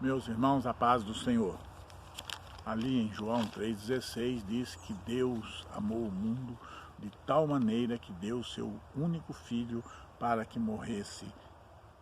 Meus irmãos, a paz do Senhor. Ali em João 3,16 diz que Deus amou o mundo de tal maneira que deu o seu único filho para que morresse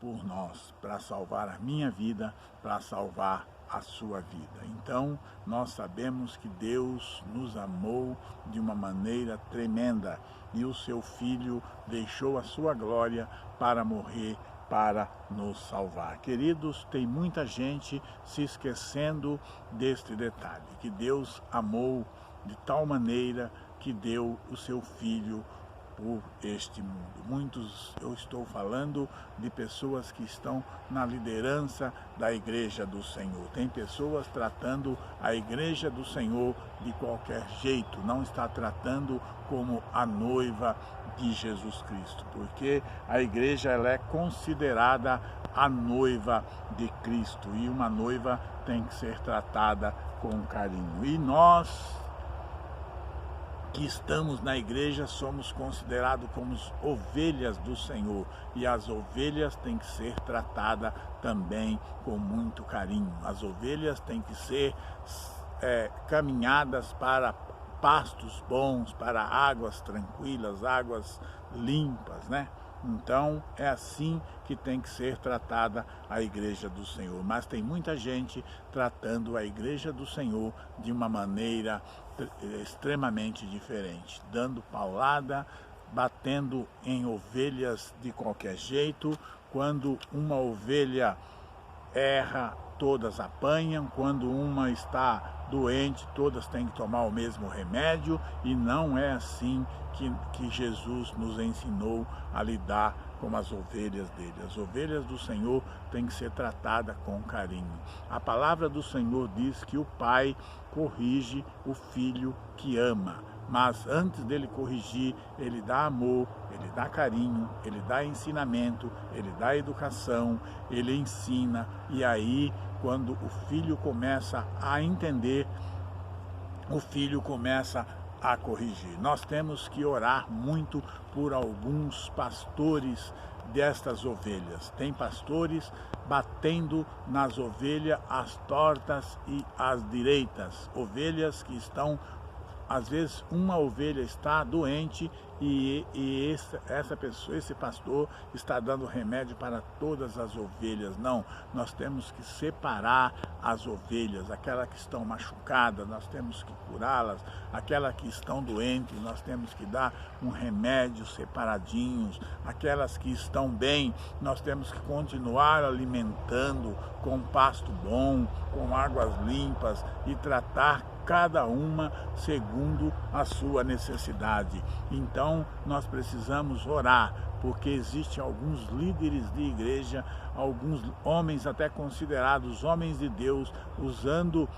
por nós, para salvar a minha vida, para salvar a sua vida. Então, nós sabemos que Deus nos amou de uma maneira tremenda e o seu filho deixou a sua glória para morrer para nos salvar. Queridos, tem muita gente se esquecendo deste detalhe, que Deus amou de tal maneira que deu o seu Filho por este mundo. Muitos, eu estou falando de pessoas que estão na liderança da Igreja do Senhor. Tem pessoas tratando a Igreja do Senhor de qualquer jeito, não está tratando como a noiva de Jesus Cristo, porque a igreja ela é considerada a noiva de Cristo e uma noiva tem que ser tratada com carinho. E nós que estamos na igreja somos considerados como ovelhas do Senhor e as ovelhas têm que ser tratadas também com muito carinho. As ovelhas têm que ser caminhadas para pastos bons, para águas tranquilas, águas limpas, né? Então é assim que tem que ser tratada a igreja do Senhor. Mas tem muita gente tratando a igreja do Senhor de uma maneira extremamente diferente, dando paulada, batendo em ovelhas de qualquer jeito. Quando uma ovelha erra, todas apanham. Quando uma está doente, todas têm que tomar o mesmo remédio, e não é assim que Jesus nos ensinou a lidar com as ovelhas dele. As ovelhas do Senhor têm que ser tratadas com carinho. A palavra do Senhor diz que o Pai corrige o filho que ama, mas antes dele corrigir, ele dá amor, ele dá carinho, ele dá ensinamento, ele dá educação, ele ensina, e aí quando o filho começa a entender, o filho começa a corrigir. Nós temos que orar muito por alguns pastores destas ovelhas. Tem pastores batendo nas ovelhas as tortas e as direitas. Ovelhas que estão, às vezes uma ovelha está doente e essa pessoa, esse pastor está dando remédio para todas as ovelhas. Não, nós temos que separar as ovelhas, aquelas que estão machucadas, nós temos que curá-las, aquelas que estão doentes, nós temos que dar um remédio separadinhos, aquelas que estão bem, nós temos que continuar alimentando com pasto bom, com águas limpas e tratar cada uma segundo a sua necessidade. Então nós precisamos orar, porque existem alguns líderes de igreja, alguns homens até considerados homens de Deus, usando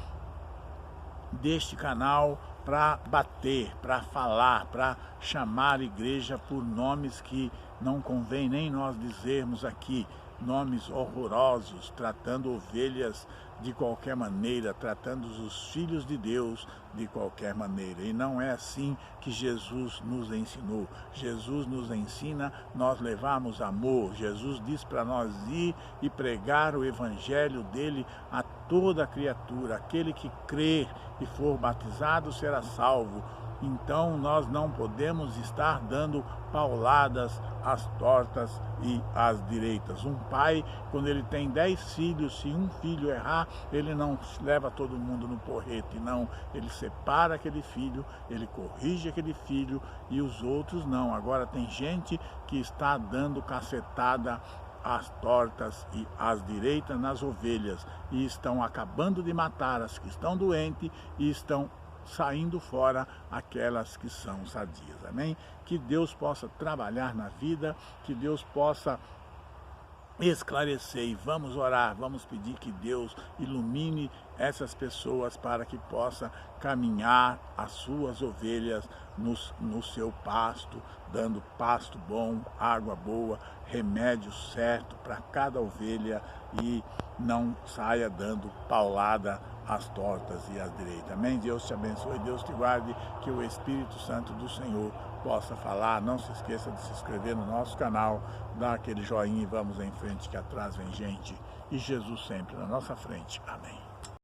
deste canal para bater, para falar, para chamar a igreja por nomes que não convém nem nós dizermos aqui, nomes horrorosos, tratando ovelhas de qualquer maneira, tratando os filhos de Deus de qualquer maneira. E não é assim que Jesus nos ensinou. Jesus nos ensina nós levarmos amor. Jesus diz para nós ir e pregar o evangelho dele a toda criatura. Aquele que crer e for batizado será salvo. Então nós não podemos estar dando pauladas às tortas e às direitas. Um pai, quando ele tem 10 filhos, se um filho errar, ele não leva todo mundo no porrete, não. Ele separa aquele filho, ele corrige aquele filho e os outros não. Agora tem gente que está dando cacetada às tortas e às direitas nas ovelhas e estão acabando de matar as que estão doentes e estão saindo fora aquelas que são sadias. Amém? Que Deus possa trabalhar na vida, que Deus possa esclarecer, e vamos orar, vamos pedir que Deus ilumine essas pessoas para que possa caminhar as suas ovelhas no seu pasto, dando pasto bom, água boa, remédio certo para cada ovelha e não saia dando paulada as tortas e as direitas. Amém? Deus te abençoe, Deus te guarde, que o Espírito Santo do Senhor possa falar. Não se esqueça de se inscrever no nosso canal, dar aquele joinha e vamos em frente, que atrás vem gente, e Jesus sempre na nossa frente. Amém.